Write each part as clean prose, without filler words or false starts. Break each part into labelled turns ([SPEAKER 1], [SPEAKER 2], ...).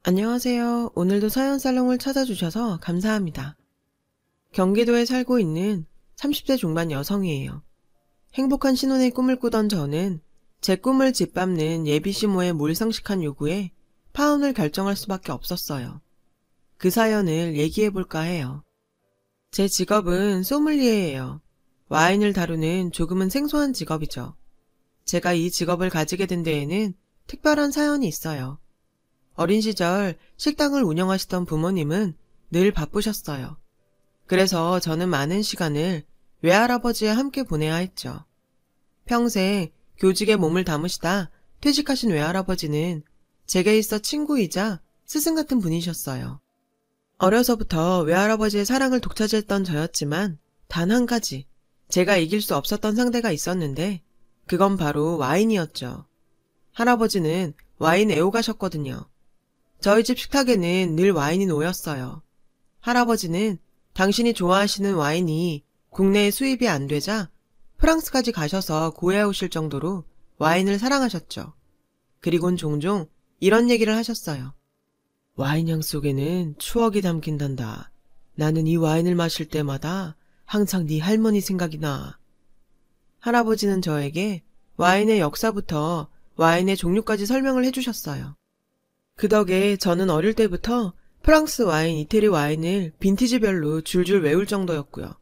[SPEAKER 1] 안녕하세요. 오늘도 사연살롱을 찾아주셔서 감사합니다. 경기도에 살고 있는 30대 중반 여성이에요. 행복한 신혼의 꿈을 꾸던 저는 제 꿈을 짓밟는 예비시모의 몰상식한 요구에 파혼을 결정할 수밖에 없었어요. 그 사연을 얘기해볼까 해요. 제 직업은 소믈리에예요. 와인을 다루는 조금은 생소한 직업이죠. 제가 이 직업을 가지게 된 데에는 특별한 사연이 있어요. 어린 시절 식당을 운영하시던 부모님은 늘 바쁘셨어요. 그래서 저는 많은 시간을 외할아버지와 함께 보내야 했죠. 평생 교직에 몸을 담으시다 퇴직하신 외할아버지는 제게 있어 친구이자 스승 같은 분이셨어요. 어려서부터 외할아버지의 사랑을 독차지했던 저였지만 단 한 가지 제가 이길 수 없었던 상대가 있었는데 그건 바로 와인이었죠. 할아버지는 와인 애호가셨거든요. 저희 집 식탁에는 늘 와인이 놓였어요. 할아버지는 당신이 좋아하시는 와인이 국내에 수입이 안 되자 프랑스까지 가셔서 구해 오실 정도로 와인을 사랑하셨죠. 그리곤 종종 이런 얘기를 하셨어요. 와인향 속에는 추억이 담긴단다. 나는 이 와인을 마실 때마다 항상 네 할머니 생각이 나. 할아버지는 저에게 와인의 역사부터 와인의 종류까지 설명을 해주셨어요. 그 덕에 저는 어릴 때부터 프랑스 와인, 이태리 와인을 빈티지별로 줄줄 외울 정도였고요.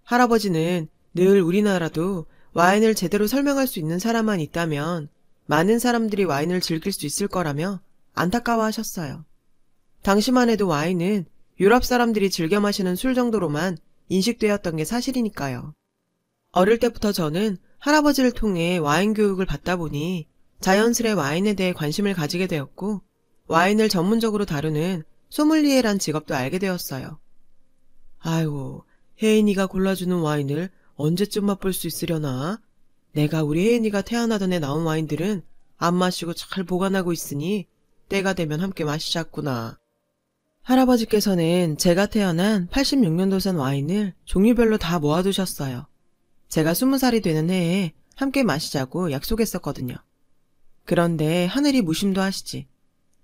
[SPEAKER 1] 할아버지는 늘 우리나라도 와인을 제대로 설명할 수 있는 사람만 있다면 많은 사람들이 와인을 즐길 수 있을 거라며 안타까워하셨어요. 당시만 해도 와인은 유럽 사람들이 즐겨 마시는 술 정도로만 인식되었던 게 사실이니까요. 어릴 때부터 저는 할아버지를 통해 와인 교육을 받다 보니 자연스레 와인에 대해 관심을 가지게 되었고 와인을 전문적으로 다루는 소믈리에란 직업도 알게 되었어요. 아이고, 혜인이가 골라주는 와인을 언제쯤 맛볼 수 있으려나? 내가 우리 혜인이가 태어나던 해 나온 와인들은 안 마시고 잘 보관하고 있으니 때가 되면 함께 마시자꾸나. 할아버지께서는 제가 태어난 86년도산 와인을 종류별로 다 모아두셨어요. 제가 20살이 되는 해에 함께 마시자고 약속했었거든요. 그런데 하늘이 무심도 하시지.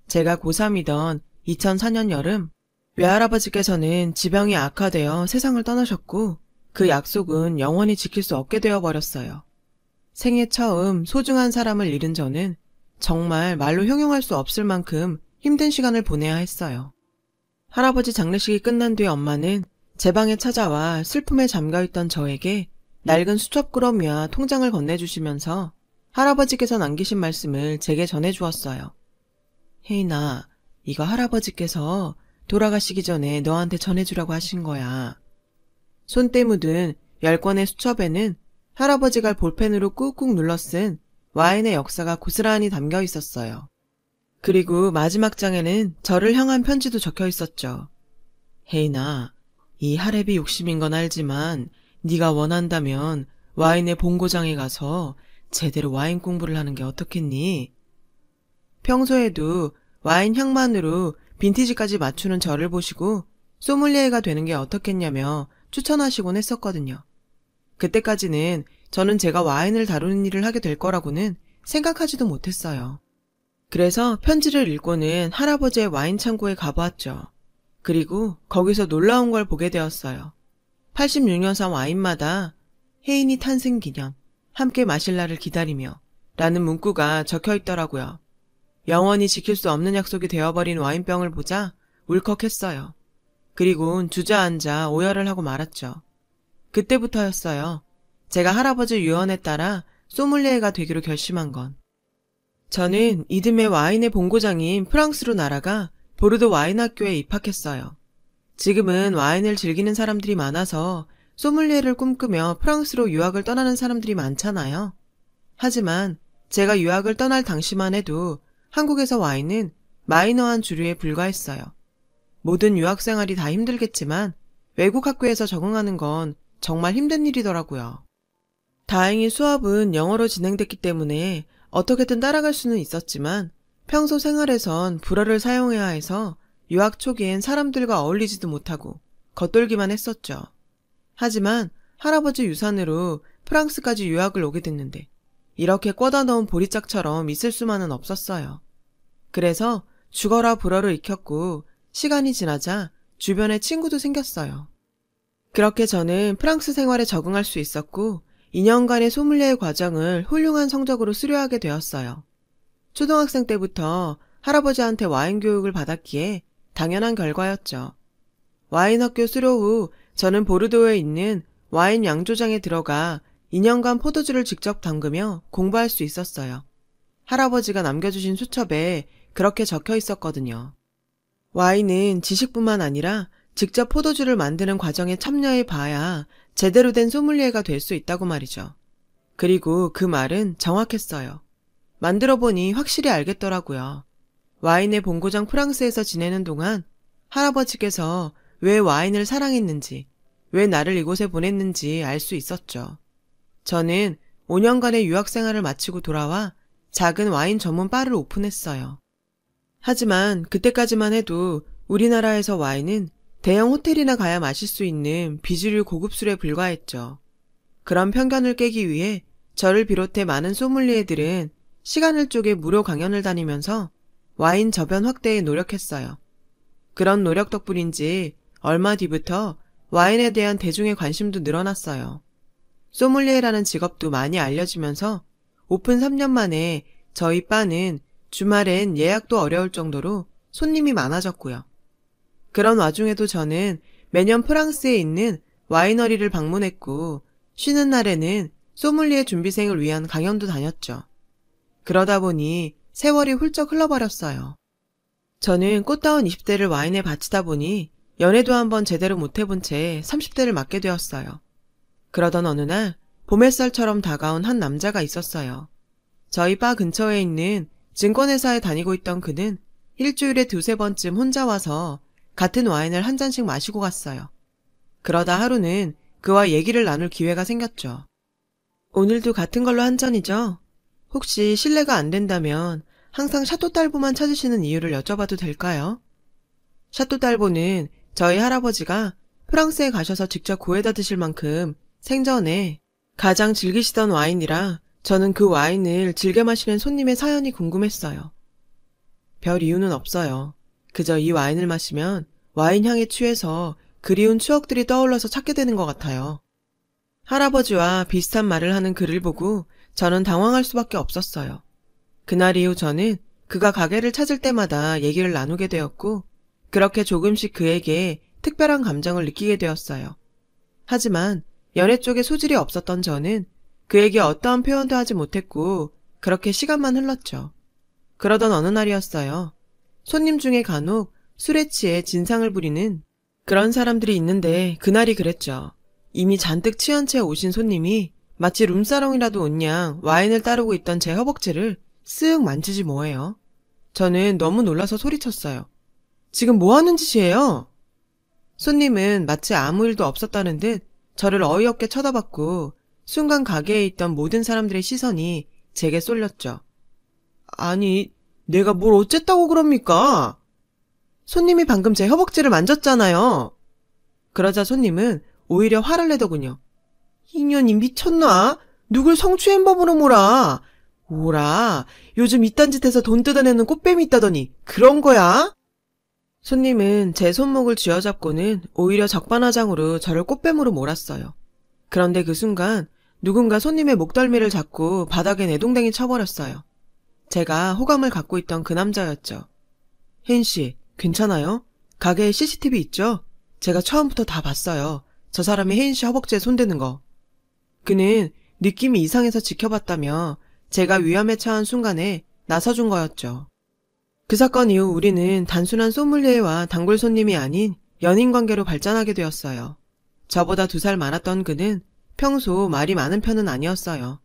[SPEAKER 1] 제가 고3이던 2004년 여름 외할아버지께서는 지병이 악화되어 세상을 떠나셨고 그 약속은 영원히 지킬 수 없게 되어버렸어요. 생애 처음 소중한 사람을 잃은 저는 정말 말로 형용할 수 없을 만큼 힘든 시간을 보내야 했어요. 할아버지 장례식이 끝난 뒤에 엄마는 제 방에 찾아와 슬픔에 잠겨있던 저에게 낡은 수첩꾸러미와 통장을 건네주시면서 할아버지께서 남기신 말씀을 제게 전해주었어요. 혜인아, 이거 할아버지께서 돌아가시기 전에 너한테 전해주라고 하신 거야. 손때 묻은 10권의 수첩에는 할아버지가 볼펜으로 꾹꾹 눌러 쓴 와인의 역사가 고스란히 담겨 있었어요. 그리고 마지막 장에는 저를 향한 편지도 적혀 있었죠. 혜인아, 이 할애비 욕심인 건 알지만 네가 원한다면 와인의 본고장에 가서 제대로 와인 공부를 하는 게 어떻겠니? 평소에도 와인 향만으로 빈티지까지 맞추는 저를 보시고 소믈리에가 되는 게 어떻겠냐며 추천하시곤 했었거든요. 그때까지는 저는 제가 와인을 다루는 일을 하게 될 거라고는 생각하지도 못했어요. 그래서 편지를 읽고는 할아버지의 와인 창고에 가보았죠. 그리고 거기서 놀라운 걸 보게 되었어요. 86년산 와인마다 혜인이 탄생 기념, 함께 마실 날을 기다리며 라는 문구가 적혀 있더라고요. 영원히 지킬 수 없는 약속이 되어버린 와인병을 보자 울컥했어요. 그리고 주저앉아 오열을 하고 말았죠. 그때부터였어요. 제가 할아버지 유언에 따라 소믈리에가 되기로 결심한 건. 저는 이듬해 와인의 본고장인 프랑스로 날아가 보르도 와인학교에 입학했어요. 지금은 와인을 즐기는 사람들이 많아서 소믈리에를 꿈꾸며 프랑스로 유학을 떠나는 사람들이 많잖아요. 하지만 제가 유학을 떠날 당시만 해도 한국에서 와인은 마이너한 주류에 불과했어요. 모든 유학생활이 다 힘들겠지만 외국 학교에서 적응하는 건 정말 힘든 일이더라고요. 다행히 수업은 영어로 진행됐기 때문에 어떻게든 따라갈 수는 있었지만 평소 생활에선 불어를 사용해야 해서 유학 초기엔 사람들과 어울리지도 못하고 겉돌기만 했었죠. 하지만 할아버지 유산으로 프랑스까지 유학을 오게 됐는데 이렇게 꿔다 넣은 보리짝처럼 있을 수만은 없었어요. 그래서 죽어라 불어를 익혔고 시간이 지나자 주변에 친구도 생겼어요. 그렇게 저는 프랑스 생활에 적응할 수 있었고 2년간의 소믈리에 과정을 훌륭한 성적으로 수료하게 되었어요. 초등학생 때부터 할아버지한테 와인 교육을 받았기에 당연한 결과였죠. 와인 학교 수료 후 저는 보르도에 있는 와인 양조장에 들어가 2년간 포도주를 직접 담그며 공부할 수 있었어요. 할아버지가 남겨주신 수첩에 그렇게 적혀 있었거든요. 와인은 지식뿐만 아니라 직접 포도주를 만드는 과정에 참여해 봐야 제대로 된 소믈리에가 될 수 있다고 말이죠. 그리고 그 말은 정확했어요. 만들어 보니 확실히 알겠더라고요. 와인의 본고장 프랑스에서 지내는 동안 할아버지께서 왜 와인을 사랑했는지, 왜 나를 이곳에 보냈는지 알 수 있었죠. 저는 5년간의 유학 생활을 마치고 돌아와 작은 와인 전문 바를 오픈했어요. 하지만 그때까지만 해도 우리나라에서 와인은 대형 호텔이나 가야 마실 수 있는 비주류 고급 술에 불과했죠. 그런 편견을 깨기 위해 저를 비롯해 많은 소믈리에들은 시간을 쪼개 무료 강연을 다니면서 와인 저변 확대에 노력했어요. 그런 노력 덕분인지 얼마 뒤부터 와인에 대한 대중의 관심도 늘어났어요. 소믈리에라는 직업도 많이 알려지면서 오픈 3년 만에 저희 바는 주말엔 예약도 어려울 정도로 손님이 많아졌고요. 그런 와중에도 저는 매년 프랑스에 있는 와이너리를 방문했고 쉬는 날에는 소믈리에 준비생을 위한 강연도 다녔죠. 그러다 보니 세월이 훌쩍 흘러버렸어요. 저는 꽃다운 20대를 와인에 바치다 보니 연애도 한번 제대로 못 해본 채 30대를 맞게 되었어요. 그러던 어느 날 봄 햇살처럼 다가온 한 남자가 있었어요. 저희 바 근처에 있는 증권회사에 다니고 있던 그는 일주일에 2-3번쯤 혼자 와서 같은 와인을 한 잔씩 마시고 갔어요. 그러다 하루는 그와 얘기를 나눌 기회가 생겼죠. 오늘도 같은 걸로 한 잔이죠? 혹시 실례가 안 된다면 항상 샤토딸보만 찾으시는 이유를 여쭤봐도 될까요? 샤토딸보는 저희 할아버지가 프랑스에 가셔서 직접 구해다 드실 만큼 생전에 가장 즐기시던 와인이라 저는 그 와인을 즐겨 마시는 손님의 사연이 궁금했어요. 별 이유는 없어요. 그저 이 와인을 마시면 와인 향에 취해서 그리운 추억들이 떠올라서 찾게 되는 것 같아요. 할아버지와 비슷한 말을 하는 그를 보고 저는 당황할 수밖에 없었어요. 그날 이후 저는 그가 가게를 찾을 때마다 얘기를 나누게 되었고 그렇게 조금씩 그에게 특별한 감정을 느끼게 되었어요. 하지만 연애 쪽에 소질이 없었던 저는 그에게 어떠한 표현도 하지 못했고 그렇게 시간만 흘렀죠. 그러던 어느 날이었어요. 손님 중에 간혹 술에 취해 진상을 부리는 그런 사람들이 있는데 그날이 그랬죠. 이미 잔뜩 취한 채 오신 손님이 마치 룸사롱이라도 온 양 와인을 따르고 있던 제 허벅지를 쓱 만지지 뭐예요. 저는 너무 놀라서 소리쳤어요. 지금 뭐 하는 짓이에요? 손님은 마치 아무 일도 없었다는 듯 저를 어이없게 쳐다봤고 순간 가게에 있던 모든 사람들의 시선이 제게 쏠렸죠. 아니, 내가 뭘 어쨌다고 그럽니까? 손님이 방금 제 허벅지를 만졌잖아요. 그러자 손님은 오히려 화를 내더군요. 이년이 미쳤나? 누굴 성추행 법으로 몰아. 오라, 요즘 이딴 짓해서 돈 뜯어내는 꽃뱀이 있다더니 그런 거야? 손님은 제 손목을 쥐어잡고는 오히려 적반하장으로 저를 꽃뱀으로 몰았어요. 그런데 그 순간 누군가 손님의 목덜미를 잡고 바닥에 내동댕이 쳐버렸어요. 제가 호감을 갖고 있던 그 남자였죠. 혜인 씨, 괜찮아요? 가게에 CCTV 있죠? 제가 처음부터 다 봤어요. 저 사람이 혜인 씨 허벅지에 손대는 거. 그는 느낌이 이상해서 지켜봤다며 제가 위험에 처한 순간에 나서준 거였죠. 그 사건 이후 우리는 단순한 소믈리에와 단골 손님이 아닌 연인 관계로 발전하게 되었어요. 저보다 2살 많았던 그는 평소 말이 많은 편은 아니었어요.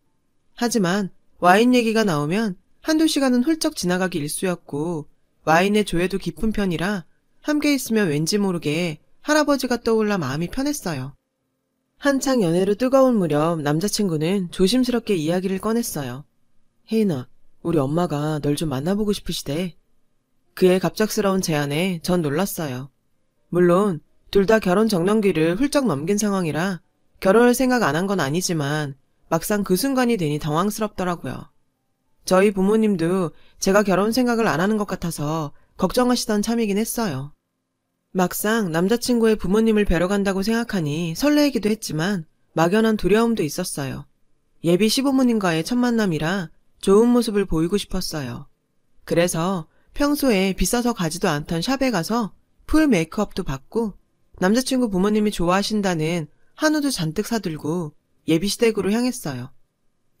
[SPEAKER 1] 하지만 와인 얘기가 나오면 한두 시간은 훌쩍 지나가기 일쑤였고 와인의 조예도 깊은 편이라 함께 있으면 왠지 모르게 할아버지가 떠올라 마음이 편했어요. 한창 연애로 뜨거운 무렵 남자친구는 조심스럽게 이야기를 꺼냈어요. 혜인아, 우리 엄마가 널 좀 만나보고 싶으시대. 그의 갑작스러운 제안에 전 놀랐어요. 물론 둘 다 결혼 정년기를 훌쩍 넘긴 상황이라 결혼을 생각 안 한 건 아니지만 막상 그 순간이 되니 당황스럽더라고요. 저희 부모님도 제가 결혼 생각을 안 하는 것 같아서 걱정하시던 참이긴 했어요. 막상 남자친구의 부모님을 뵈러 간다고 생각하니 설레이기도 했지만 막연한 두려움도 있었어요. 예비 시부모님과의 첫 만남이라 좋은 모습을 보이고 싶었어요. 그래서 평소에 비싸서 가지도 않던 샵에 가서 풀 메이크업도 받고 남자친구 부모님이 좋아하신다는 한우도 잔뜩 사들고 예비 시댁으로 향했어요.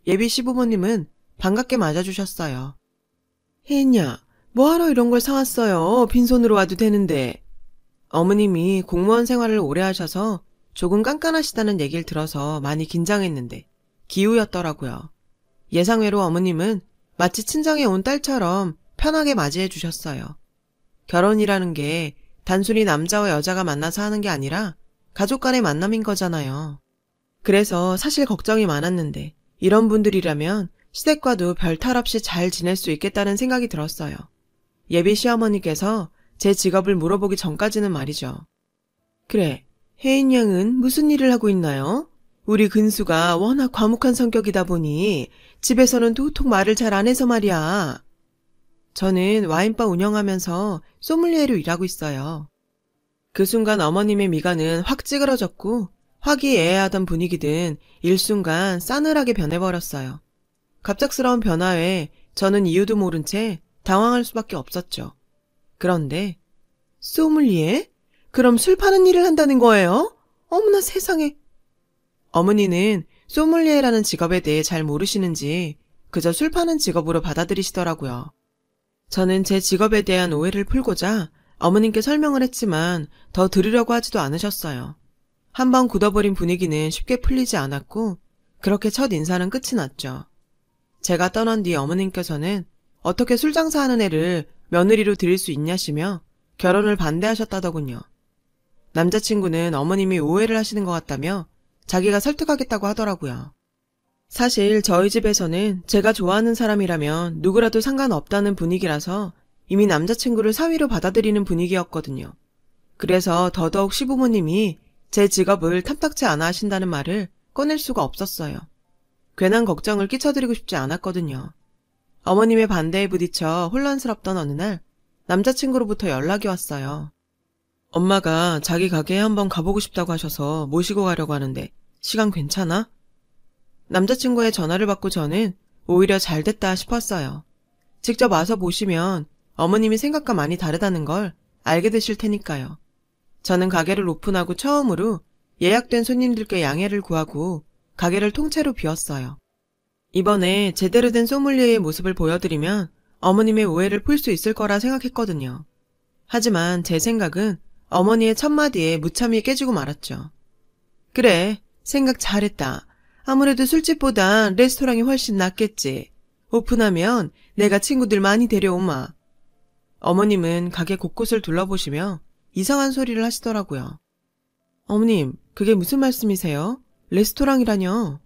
[SPEAKER 1] 예비 시부모님은 반갑게 맞아주셨어요. 혜인야, 뭐하러 이런 걸 사왔어요? 빈손으로 와도 되는데. 어머님이 공무원 생활을 오래 하셔서 조금 깐깐하시다는 얘기를 들어서 많이 긴장했는데 기우였더라고요. 예상외로 어머님은 마치 친정에 온 딸처럼 편하게 맞이해 주셨어요. 결혼이라는 게 단순히 남자와 여자가 만나서 하는 게 아니라 가족 간의 만남인 거잖아요. 그래서 사실 걱정이 많았는데 이런 분들이라면 시댁과도 별 탈 없이 잘 지낼 수 있겠다는 생각이 들었어요. 예비 시어머니께서 제 직업을 물어보기 전까지는 말이죠. 그래, 혜인 양은 무슨 일을 하고 있나요? 우리 근수가 워낙 과묵한 성격이다 보니 집에서는 도통 말을 잘 안 해서 말이야. 저는 와인바 운영하면서 소믈리에로 일하고 있어요. 그 순간 어머님의 미간은 확 찌그러졌고 화기애애하던 분위기든 일순간 싸늘하게 변해버렸어요. 갑작스러운 변화에 저는 이유도 모른 채 당황할 수밖에 없었죠. 그런데 소믈리에? 그럼 술 파는 일을 한다는 거예요? 어머나 세상에. 어머니는 소믈리에라는 직업에 대해 잘 모르시는지 그저 술 파는 직업으로 받아들이시더라고요. 저는 제 직업에 대한 오해를 풀고자 어머님께 설명을 했지만 더 들으려고 하지도 않으셨어요. 한번 굳어버린 분위기는 쉽게 풀리지 않았고 그렇게 첫 인사는 끝이 났죠. 제가 떠난 뒤 어머님께서는 어떻게 술 장사하는 애를 며느리로 들일 수 있냐시며 결혼을 반대하셨다더군요. 남자친구는 어머님이 오해를 하시는 것 같다며 자기가 설득하겠다고 하더라고요. 사실 저희 집에서는 제가 좋아하는 사람이라면 누구라도 상관없다는 분위기라서 이미 남자친구를 사위로 받아들이는 분위기였거든요. 그래서 더더욱 시부모님이 제 직업을 탐탁치 않아 하신다는 말을 꺼낼 수가 없었어요. 괜한 걱정을 끼쳐드리고 싶지 않았거든요. 어머님의 반대에 부딪혀 혼란스럽던 어느 날 남자친구로부터 연락이 왔어요. 엄마가 자기 가게에 한번 가보고 싶다고 하셔서 모시고 가려고 하는데 시간 괜찮아? 남자친구의 전화를 받고 저는 오히려 잘 됐다 싶었어요. 직접 와서 보시면 어머님이 생각과 많이 다르다는 걸 알게 되실 테니까요. 저는 가게를 오픈하고 처음으로 예약된 손님들께 양해를 구하고 가게를 통째로 비웠어요. 이번에 제대로 된 소믈리에의 모습을 보여드리면 어머님의 오해를 풀 수 있을 거라 생각했거든요. 하지만 제 생각은 어머니의 첫마디에 무참히 깨지고 말았죠. 그래, 생각 잘했다. 아무래도 술집보단 레스토랑이 훨씬 낫겠지. 오픈하면 내가 친구들 많이 데려오마. 어머님은 가게 곳곳을 둘러보시며 이상한 소리를 하시더라고요. 어머님, 그게 무슨 말씀이세요? 레스토랑이라뇨?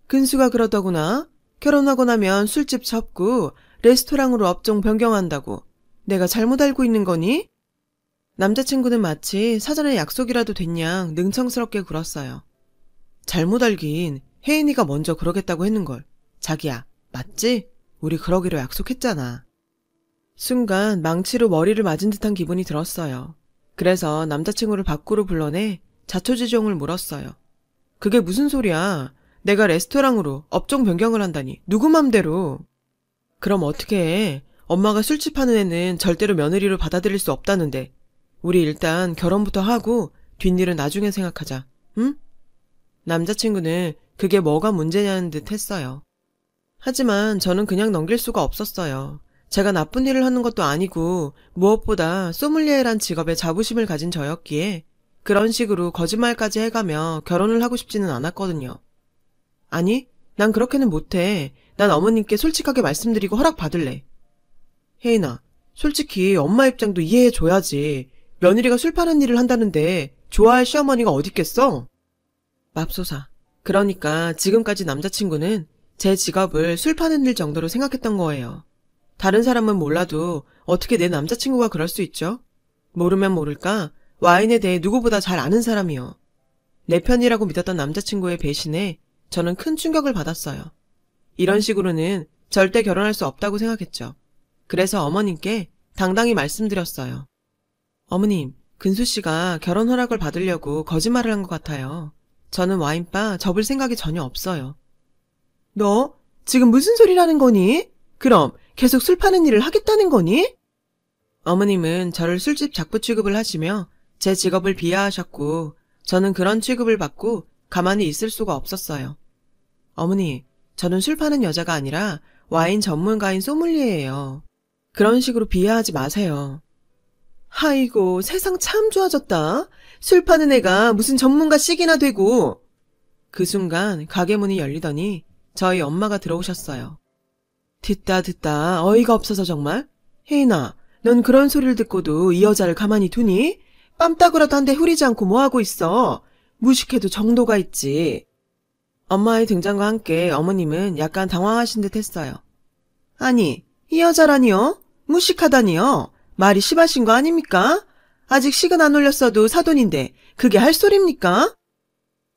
[SPEAKER 1] 근수가 그러더구나. 결혼하고 나면 술집 접고 레스토랑으로 업종 변경한다고. 내가 잘못 알고 있는 거니? 남자친구는 마치 사전에 약속이라도 됐냐 능청스럽게 굴었어요. 잘못 알긴 혜인이가 먼저 그러겠다고 했는걸. 자기야, 맞지? 우리 그러기로 약속했잖아. 순간 망치로 머리를 맞은 듯한 기분이 들었어요. 그래서 남자친구를 밖으로 불러내 자초지종을 물었어요. 그게 무슨 소리야? 내가 레스토랑으로 업종 변경을 한다니 누구 맘대로. 그럼 어떻게 해? 엄마가 술집 하는 애는 절대로 며느리로 받아들일 수 없다는데. 우리 일단 결혼부터 하고 뒷일은 나중에 생각하자. 응? 남자친구는 그게 뭐가 문제냐는 듯 했어요. 하지만 저는 그냥 넘길 수가 없었어요. 제가 나쁜 일을 하는 것도 아니고 무엇보다 소믈리에란 직업에 자부심을 가진 저였기에 그런 식으로 거짓말까지 해가며 결혼을 하고 싶지는 않았거든요. 아니, 난 그렇게는 못해. 난 어머님께 솔직하게 말씀드리고 허락받을래. 혜인아, 솔직히 엄마 입장도 이해해줘야지. 며느리가 술 파는 일을 한다는데 좋아할 시어머니가 어딨겠어? 맙소사. 그러니까 지금까지 남자친구는 제 직업을 술 파는 일 정도로 생각했던 거예요. 다른 사람은 몰라도 어떻게 내 남자친구가 그럴 수 있죠? 모르면 모를까 와인에 대해 누구보다 잘 아는 사람이요. 내 편이라고 믿었던 남자친구의 배신에 저는 큰 충격을 받았어요. 이런 식으로는 절대 결혼할 수 없다고 생각했죠. 그래서 어머님께 당당히 말씀드렸어요. 어머님, 근수 씨가 결혼 허락을 받으려고 거짓말을 한 것 같아요. 저는 와인바 접을 생각이 전혀 없어요. 너 지금 무슨 소리라는 거니? 그럼 계속 술 파는 일을 하겠다는 거니? 어머님은 저를 술집 작부 취급을 하시며 제 직업을 비하하셨고 저는 그런 취급을 받고 가만히 있을 수가 없었어요. 어머니, 저는 술 파는 여자가 아니라 와인 전문가인 소믈리에예요. 그런 식으로 비하하지 마세요. 아이고, 세상 참 좋아졌다. 술 파는 애가 무슨 전문가씩이나 되고. 그 순간 가게 문이 열리더니 저희 엄마가 들어오셨어요. 듣다 어이가 없어서 정말. 혜인아, 넌 그런 소리를 듣고도 이 여자를 가만히 두니? 뺨따구라도 한 대 후리지 않고 뭐하고 있어. 무식해도 정도가 있지. 엄마의 등장과 함께 어머님은 약간 당황하신 듯 했어요. 아니, 이 여자라니요? 무식하다니요? 말이 심하신 거 아닙니까? 아직 식은 안 올렸어도 사돈인데 그게 할 소립니까?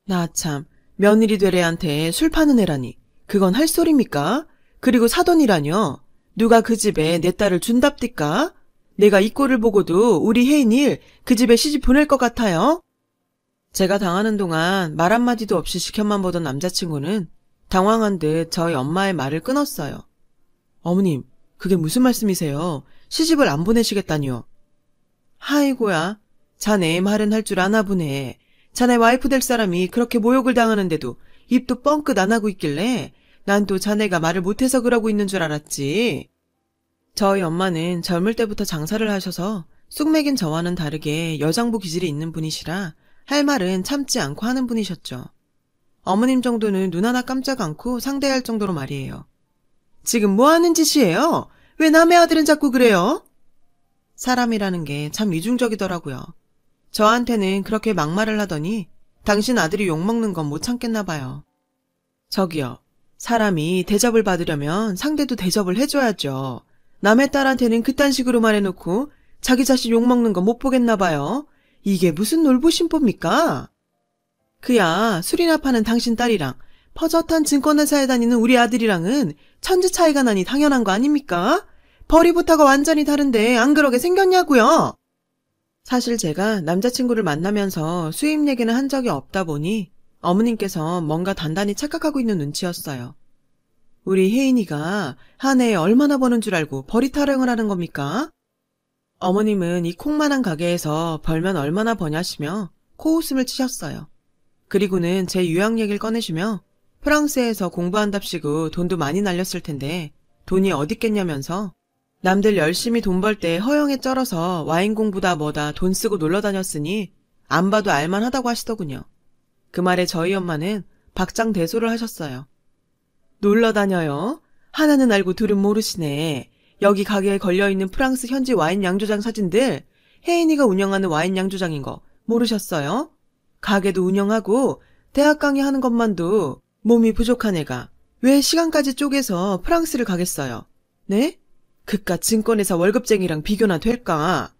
[SPEAKER 1] 나 참, 며느리 될 애한테 술 파는 애라니. 그건 할 소립니까? 그리고 사돈이라뇨? 누가 그 집에 내 딸을 준답디까? 내가 이 꼴을 보고도 우리 혜인일 그 집에 시집 보낼 것 같아요? 제가 당하는 동안 말 한마디도 없이 지켜만 보던 남자친구는 당황한 듯 저희 엄마의 말을 끊었어요. 어머님, 그게 무슨 말씀이세요? 시집을 안 보내시겠다니요? 아이고야, 자네 말은 할 줄 아나 보네. 자네 와이프 될 사람이 그렇게 모욕을 당하는데도 입도 뻥끗 안 하고 있길래 난 또 자네가 말을 못해서 그러고 있는 줄 알았지. 저희 엄마는 젊을 때부터 장사를 하셔서 쑥맥인 저와는 다르게 여장부 기질이 있는 분이시라 할 말은 참지 않고 하는 분이셨죠. 어머님 정도는 눈 하나 깜짝 않고 상대할 정도로 말이에요. 지금 뭐 하는 짓이에요? 왜 남의 아들은 자꾸 그래요? 사람이라는 게 참 이중적이더라고요. 저한테는 그렇게 막말을 하더니 당신 아들이 욕먹는 건 못 참겠나 봐요. 저기요. 사람이 대접을 받으려면 상대도 대접을 해줘야죠. 남의 딸한테는 그딴 식으로 말해놓고 자기 자식 욕먹는 거 못 보겠나 봐요. 이게 무슨 놀부심보입니까? 그야 술이나 파는 당신 딸이랑 퍼젓한 증권회사에 다니는 우리 아들이랑은 천지 차이가 나니 당연한 거 아닙니까? 벌이부터가 완전히 다른데 안 그러게 생겼냐고요? 사실 제가 남자친구를 만나면서 수입 얘기는 한 적이 없다 보니 어머님께서 뭔가 단단히 착각하고 있는 눈치였어요. 우리 혜인이가 한 해에 얼마나 버는 줄 알고 벌이 타령을 하는 겁니까? 어머님은 이 콩만한 가게에서 벌면 얼마나 버냐시며 코웃음을 치셨어요. 그리고는 제 유학 얘기를 꺼내시며 프랑스에서 공부한답시고 돈도 많이 날렸을 텐데 돈이 어딨겠냐면서 남들 열심히 돈 벌 때 허영에 쩔어서 와인 공부다 뭐다 돈 쓰고 놀러 다녔으니 안 봐도 알만하다고 하시더군요. 그 말에 저희 엄마는 박장대소를 하셨어요. 놀러 다녀요? 하나는 알고 둘은 모르시네. 여기 가게에 걸려있는 프랑스 현지 와인 양조장 사진들 혜인이가 운영하는 와인 양조장인 거 모르셨어요? 가게도 운영하고 대학 강의하는 것만도 몸이 부족한 애가 왜 시간까지 쪼개서 프랑스를 가겠어요? 네? 그깟 증권회사 월급쟁이랑 비교나 될까?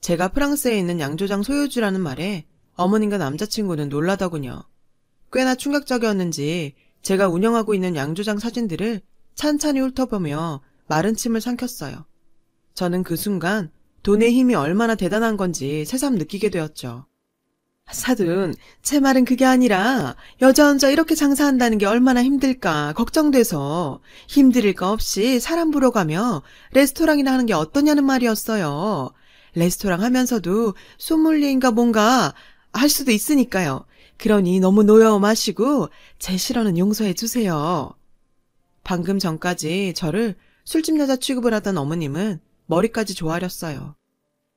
[SPEAKER 1] 제가 프랑스에 있는 양조장 소유주라는 말에 어머님과 남자친구는 놀라더군요. 꽤나 충격적이었는지 제가 운영하고 있는 양조장 사진들을 찬찬히 훑어보며 마른 침을 삼켰어요. 저는 그 순간 돈의 힘이 얼마나 대단한 건지 새삼 느끼게 되었죠. 사돈, 제 말은 그게 아니라 여자 혼자 이렇게 장사한다는 게 얼마나 힘들까 걱정돼서 힘들 거 없이 사람 보러 가며 레스토랑이나 하는 게 어떠냐는 말이었어요. 레스토랑 하면서도 소믈리에인가 뭔가 할 수도 있으니까요. 그러니 너무 노여워 마시고 제 실언은 용서해 주세요. 방금 전까지 저를 술집 여자 취급을 하던 어머님은 머리까지 조아렸어요.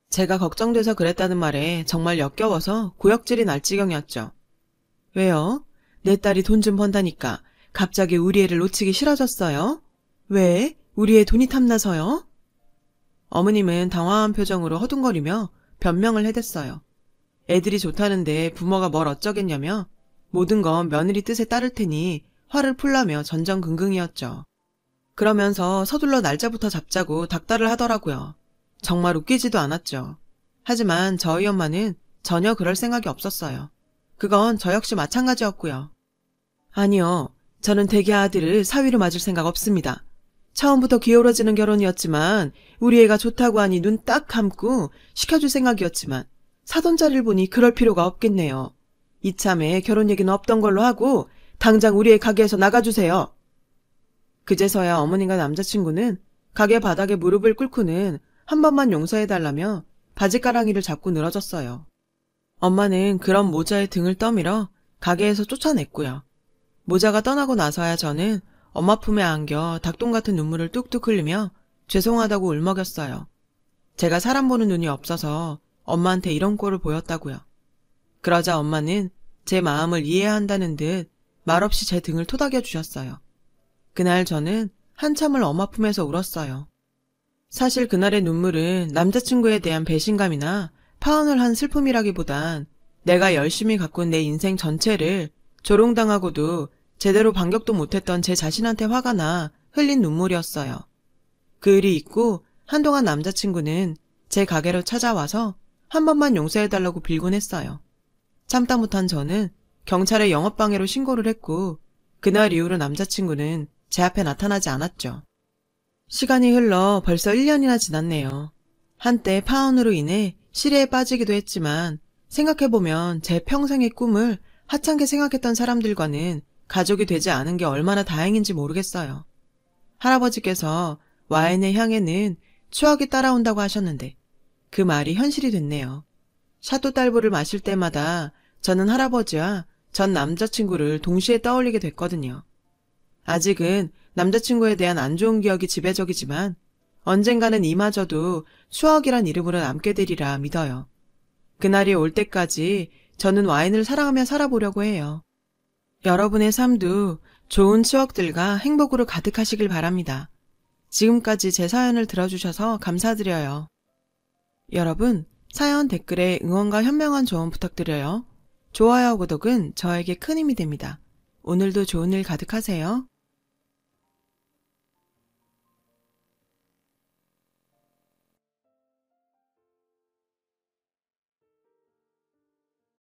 [SPEAKER 1] 제가 걱정돼서 그랬다는 말에 정말 역겨워서 구역질이 날 지경이었죠. 왜요? 내 딸이 돈 좀 번다니까 갑자기 우리 애를 놓치기 싫어졌어요? 왜? 우리 애 돈이 탐나서요? 어머님은 당황한 표정으로 허둥거리며 변명을 해댔어요. 애들이 좋다는데 부모가 뭘 어쩌겠냐며 모든 건 며느리 뜻에 따를 테니 화를 풀라며 전전긍긍이었죠. 그러면서 서둘러 날짜부터 잡자고 닥달을 하더라고요. 정말 웃기지도 않았죠. 하지만 저희 엄마는 전혀 그럴 생각이 없었어요. 그건 저 역시 마찬가지였고요. 아니요. 저는 대개 아들을 사위로 맞을 생각 없습니다. 처음부터 기울어지는 결혼이었지만 우리 애가 좋다고 하니 눈 딱 감고 시켜줄 생각이었지만 사돈 자리를 보니 그럴 필요가 없겠네요. 이참에 결혼 얘기는 없던 걸로 하고 당장 우리 애 가게에서 나가주세요. 그제서야 어머님과 남자친구는 가게 바닥에 무릎을 꿇고는 한 번만 용서해달라며 바지가랑이를 잡고 늘어졌어요. 엄마는 그런 모자에 등을 떠밀어 가게에서 쫓아냈고요. 모자가 떠나고 나서야 저는 엄마 품에 안겨 닭똥 같은 눈물을 뚝뚝 흘리며 죄송하다고 울먹였어요. 제가 사람 보는 눈이 없어서 엄마한테 이런 꼴을 보였다고요. 그러자 엄마는 제 마음을 이해한다는 듯 말없이 제 등을 토닥여 주셨어요. 그날 저는 한참을 엄마 품에서 울었어요. 사실 그날의 눈물은 남자친구에 대한 배신감이나 파혼을 한 슬픔이라기보단 내가 열심히 가꾼 내 인생 전체를 조롱당하고도 제대로 반격도 못했던 제 자신한테 화가 나 흘린 눈물이었어요. 그 일이 있고 한동안 남자친구는 제 가게로 찾아와서 한 번만 용서해달라고 빌곤 했어요. 참다 못한 저는 경찰에 영업방해로 신고를 했고 그날 이후로 남자친구는 제 앞에 나타나지 않았죠. 시간이 흘러 벌써 1년이나 지났네요. 한때 파혼으로 인해 시리에 빠지기도 했지만 생각해보면 제 평생의 꿈을 하찮게 생각했던 사람들과는 가족이 되지 않은 게 얼마나 다행인지 모르겠어요. 할아버지께서 와인의 향에는 추억이 따라온다고 하셨는데 그 말이 현실이 됐네요. 샤또 딸보를 마실 때마다 저는 할아버지와 전 남자친구를 동시에 떠올리게 됐거든요. 아직은 남자친구에 대한 안 좋은 기억이 지배적이지만 언젠가는 이마저도 추억이란 이름으로 남게 되리라 믿어요. 그날이 올 때까지 저는 와인을 사랑하며 살아보려고 해요. 여러분의 삶도 좋은 추억들과 행복으로 가득하시길 바랍니다. 지금까지 제 사연을 들어주셔서 감사드려요. 여러분, 사연 댓글에 응원과 현명한 조언 부탁드려요. 좋아요, 구독은 저에게 큰 힘이 됩니다. 오늘도 좋은 일 가득하세요.